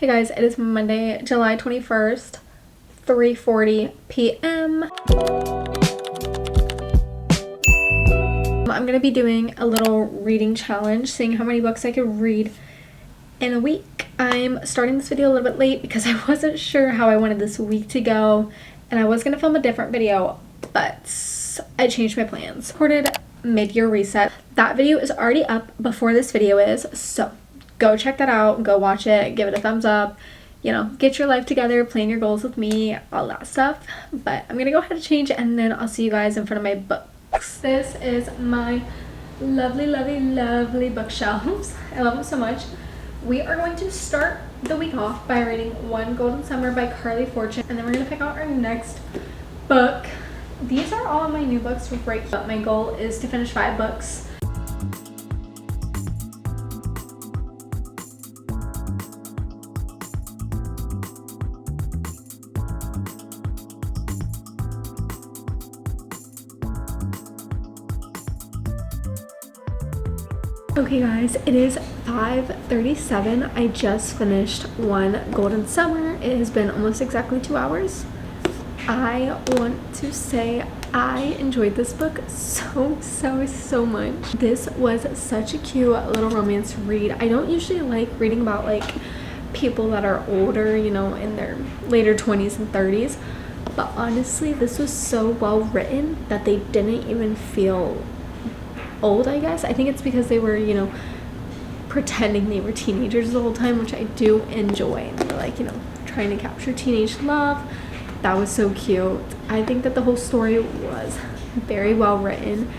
Hey guys, it is Monday, July 21st, 3:40 p.m. I'm gonna be doing a little reading challenge, seeing how many books I could read in a week. I'm starting this video a little bit late because I wasn't sure how I wanted this week to go, and I was gonna film a different video, but I changed my plans. Recorded mid-year reset. That video is already up before this video is, so go check that out, go watch it, give it a thumbs up, you know, get your life together, plan your goals with me, all that stuff. But I'm gonna go ahead and change it, and then I'll see you guys in front of my books. This is my lovely bookshelves. I love them so much. We are going to start the week off by reading One Golden Summer by Carly Fortune, and then we're gonna pick out our next book. These are all of my new books right here, but my goal is to finish 5 books. Okay guys, it is 5:37. I just finished One Golden Summer. It has been almost exactly 2 hours. I want to say I enjoyed this book so much. This was such a cute little romance read. I don't usually like reading about like people that are older, you know, in their later 20s and 30s, but honestly this was so well written that they didn't even feel old, I guess. I think it's because they were, you know, pretending they were teenagers the whole time, which I do enjoy. They were like, you know, trying to capture teenage love. That was so cute. I think that the whole story was very well written,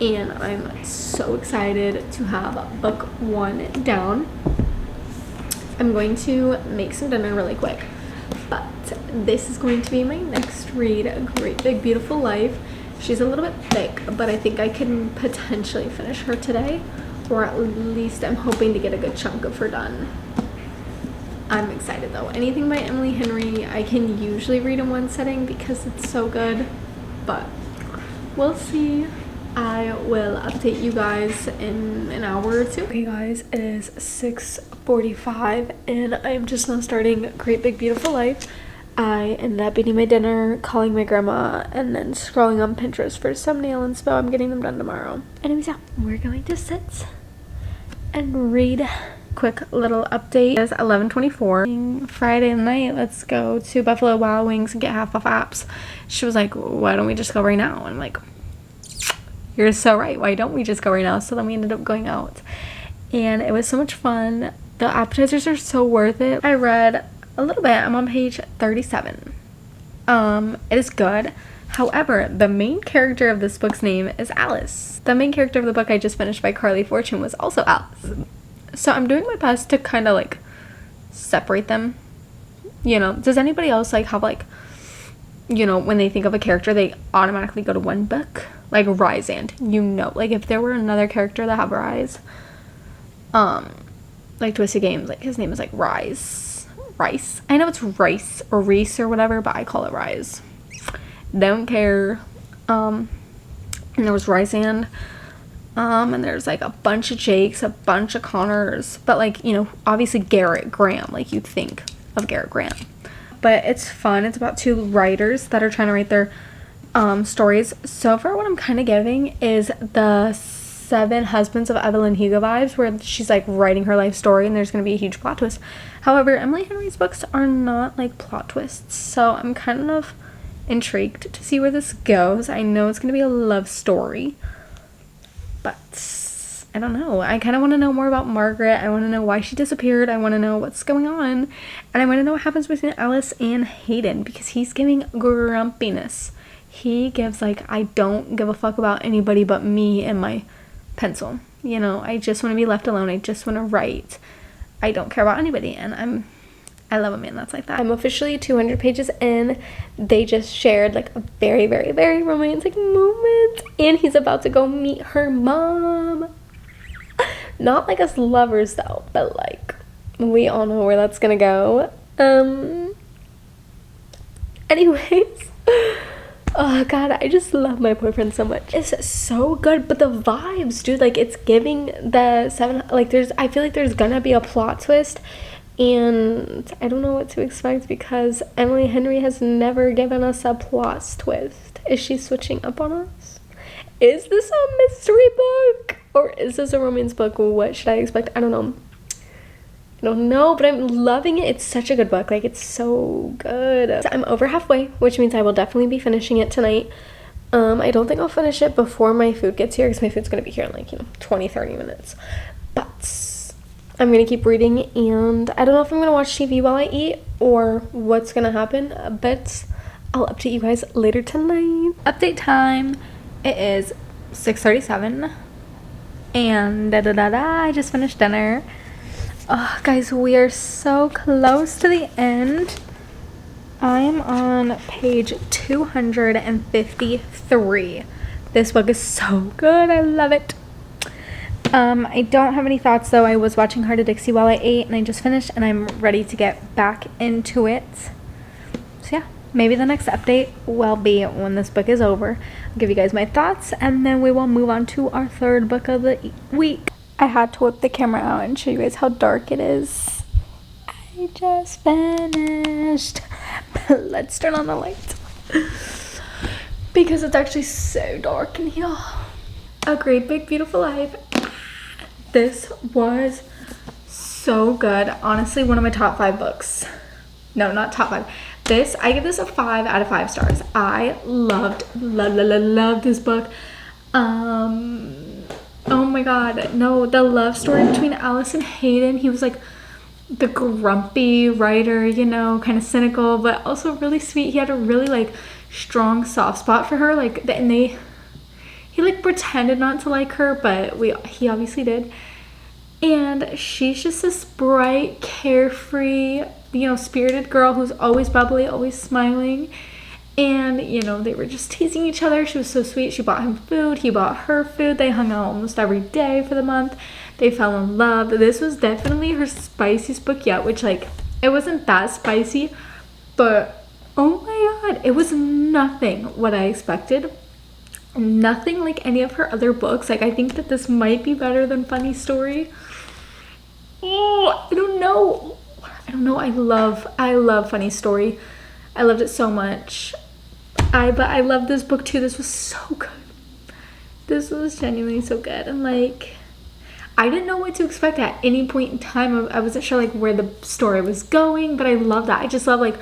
and I'm so excited to have book 1 down. I'm going to make some dinner really quick, but this is going to be my next read, A Great Big Beautiful Life. She's a little bit thick, but I think I can potentially finish her today, or at least I'm hoping to get a good chunk of her done. I'm excited though. Anything by Emily Henry I can usually read in one setting because it's so good, but we'll see. I will update you guys in an hour or 2. Okay guys, it is 6:45 and I'm just now starting Great Big Beautiful Life. I ended up eating my dinner, calling my grandma, and then scrolling on Pinterest for some nail inspo. I'm getting them done tomorrow. Anyways, yeah, we're going to sit and read. Quick little update. It's 11:24. Friday night, let's go to Buffalo Wild Wings and get half off apps. She was like, why don't we just go right now? And I'm like, you're so right. Why don't we just go right now? So then we ended up going out. And it was so much fun. The appetizers are so worth it. I read a little bit. I'm on page 37. It is good. However, the main character of this book's name is Alice. The main character of the book I just finished by Carly Fortune was also Alice. So I'm doing my best to kind of like separate them. You know, does anybody else like have like, you know, when they think of a character they automatically go to one book? Like Rise, and you know, like if there were another character that have Rise, like Twisted Games, like his name is like Rice. I know it's Rice or Reese or whatever, but I call it Rise. Don't care. And there was Rise, and there's like a bunch of Jakes, a bunch of Connors, but like, you know, obviously Garrett Graham, like you'd think of Garrett Graham. But it's fun. It's about 2 writers that are trying to write their stories. So far what I'm kind of giving is the 7 Husbands of Evelyn Hugo vibes, where she's like writing her life story and there's going to be a huge plot twist. However, Emily Henry's books are not like plot twists, so I'm kind of intrigued to see where this goes. I know it's going to be a love story, but I don't know. I kind of want to know more about Margaret. I want to know why she disappeared. I want to know what's going on, and I want to know what happens between Alice and Hayden, because he's giving grumpiness. He gives like, I don't give a fuck about anybody but me and my pencil. You know, I just want to be left alone. I just want to write. I don't care about anybody, and I love a man that's like that. I'm officially 200 pages in. They just shared like a very romantic moment, and he's about to go meet her mom. Not like as lovers though, but like we all know where that's gonna go. Anyways, oh god, I just love my boyfriend so much. It's so good, but the vibes, dude, like it's giving the 7, like there's, I feel like there's gonna be a plot twist, and I don't know what to expect because Emily Henry has never given us a plot twist. Is she switching up on us? Is this a mystery book or is this a romance book? What should I expect? I don't know, but I'm loving it. It's such a good book. Like, it's so good. So I'm over halfway, which means I will definitely be finishing it tonight. I don't think I'll finish it before my food gets here because my food's gonna be here in like 20-30 minutes, but I'm gonna keep reading, and I don't know if I'm gonna watch TV while I eat or what's gonna happen, but I'll update you guys later tonight. Update time. It is 6:37 and I just finished dinner. Oh, guys, we are so close to the end. I'm on page 253. This book is so good. I love it. I don't have any thoughts though. I was watching Heart of Dixie while I ate, and I just finished, and I'm ready to get back into it. So yeah, maybe the next update will be when this book is over. I'll give you guys my thoughts, and then we will move on to our third book of the week. I had to whip the camera out and show you guys how dark it is. I just finished. Let's turn on the light because it's actually so dark in here. A Great Big Beautiful Life. This was so good. Honestly, one of my top 5 books. No, not top 5. I give this a 5 out of 5 stars. I loved this book. Oh my god, no, the love story between Alice and Hayden. He was like the grumpy writer, you know, kind of cynical, but also really sweet. He had a really like strong soft spot for her, like, and he like pretended not to like her, but he obviously did. And she's just this bright, carefree, you know, spirited girl who's always bubbly, always smiling. And, you know, they were just teasing each other. She was so sweet. She bought him food. He bought her food. They hung out almost every day for the month. They fell in love. This was definitely her spiciest book yet, which, like, it wasn't that spicy, but, oh my god, it was nothing what I expected. Nothing like any of her other books. Like, I think that this might be better than Funny Story. Oh, I don't know. I love Funny Story. I loved it so much. But I love this book too. This was so good. This was genuinely so good. And like, I didn't know what to expect at any point in time. I wasn't sure like where the story was going, but I love that. I just love like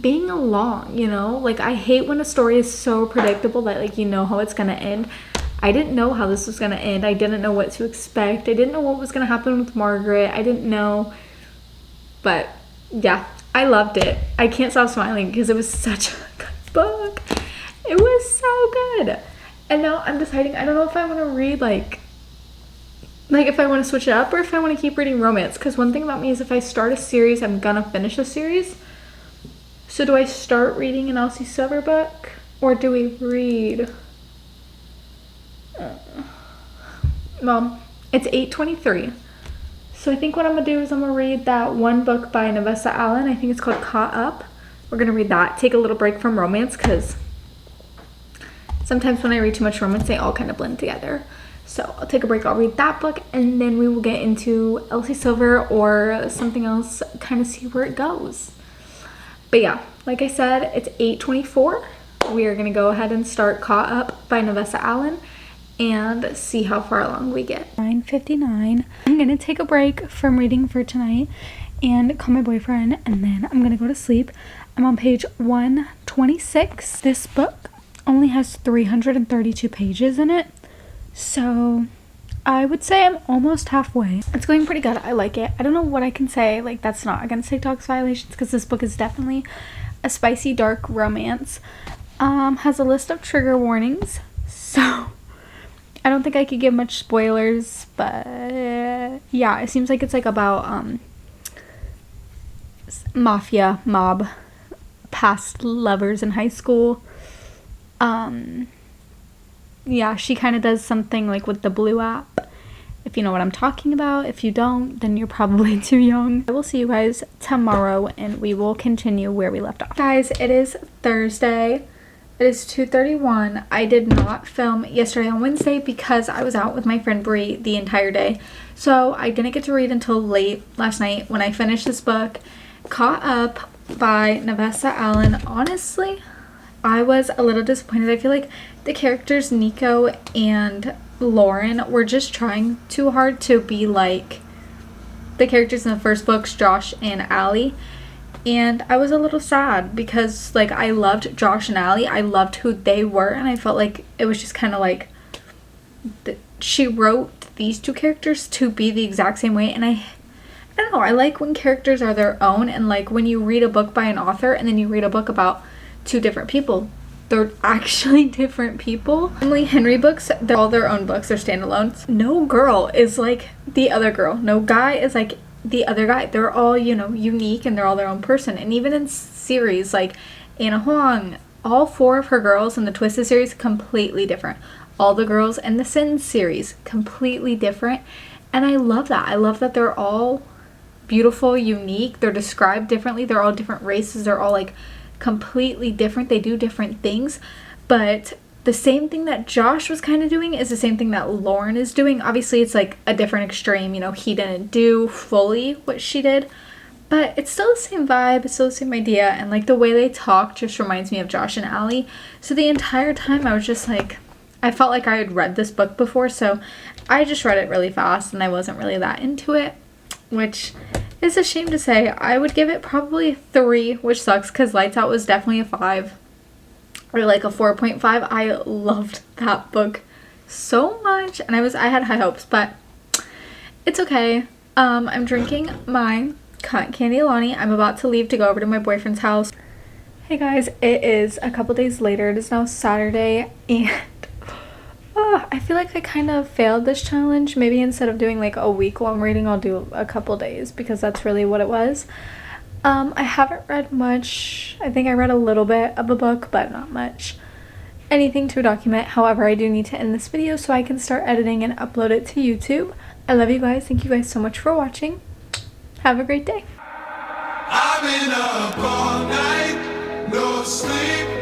being along, you know? Like, I hate when a story is so predictable that like you know how it's gonna end. I didn't know how this was gonna end. I didn't know what to expect. I didn't know what was gonna happen with Margaret. I didn't know. But yeah, I loved it. I can't stop smiling because it was such a good book. It was so good. And now I'm deciding, I don't know if I want to read like if I want to switch it up or if I want to keep reading romance. Because one thing about me is if I start a series, I'm gonna finish a series. So do I start reading an Elsie Silver book or do we read? Well, it's 8:23. So I think what I'm going to do is I'm going to read that one book by Nevessa Allen. I think it's called Caught Up. We're going to read that. Take a little break from romance because sometimes when I read too much romance, they all kind of blend together. So I'll take a break. I'll read that book and then we will get into Elsie Silver or something else, kind of see where it goes. But yeah, like I said, it's 8:24. We are going to go ahead and start Caught Up by Nevessa Allen and see how far along we get. 9:59. I'm gonna take a break from reading for tonight and call my boyfriend, and then I'm gonna go to sleep. I'm on page 126. This book only has 332 pages in it, so I would say I'm almost halfway. It's going pretty good. I like it. I don't know what I can say like that's not against TikTok's violations because this book is definitely a spicy dark romance. Has a list of trigger warnings, so I don't think I could give much spoilers, but yeah, it seems like it's like about mob past lovers in high school. Yeah, she kind of does something like with the Blue app, if you know what I'm talking about. If you don't, then you're probably too young. I will see you guys tomorrow and we will continue where we left off. Guys, it is Thursday. It is 2:31. I did not film yesterday on Wednesday because I was out with my friend Brie the entire day. So I didn't get to read until late last night when I finished this book, Caught Up by Navessa Allen. Honestly, I was a little disappointed. I feel like the characters Nico and Lauren were just trying too hard to be like the characters in the first books, Josh and Allie. And I was a little sad because, like, I loved Josh and Allie. I loved who they were, and I felt like it was just kind of like she wrote these two characters to be the exact same way. And I don't know, I like when characters are their own, and like when you read a book by an author and then you read a book about two different people. They're actually different people. Emily Henry books, they're all their own books. They're standalones. No girl is like the other girl. No guy is like the other guy. They're all, you know, unique, and they're all their own person. And even in series like Anna Huang, all 4 of her girls in the Twisted series, completely different. All the girls in the Sin series, completely different. And I love that. I love that they're all beautiful, unique. They're described differently. They're all different races. They're all like completely different. They do different things, but the same thing that Josh was kind of doing is the same thing that Lauren is doing. Obviously it's like a different extreme, you know, he didn't do fully what she did, but it's still the same vibe, it's still the same idea, and like the way they talk just reminds me of Josh and Allie. So the entire time I was just like, I felt like I had read this book before, so I just read it really fast and I wasn't really that into it, which is a shame to say. I would give it probably 3, which sucks because Lights Out was definitely a 5 or like a 4.5. I loved that book so much, and I had high hopes, but it's okay. I'm drinking my cotton candy Alani. I'm about to leave to go over to my boyfriend's house. Hey guys, it is a couple days later. It is now Saturday, and I feel like I kind of failed this challenge. Maybe instead of doing like a week-long reading, I'll do a couple days, because that's really what it was. I haven't read much. I think I read a little bit of a book, but not much. Anything to document. However, I do need to end this video so I can start editing and upload it to YouTube. I love you guys. Thank you guys so much for watching. Have a great day. I've been up all night, no sleep.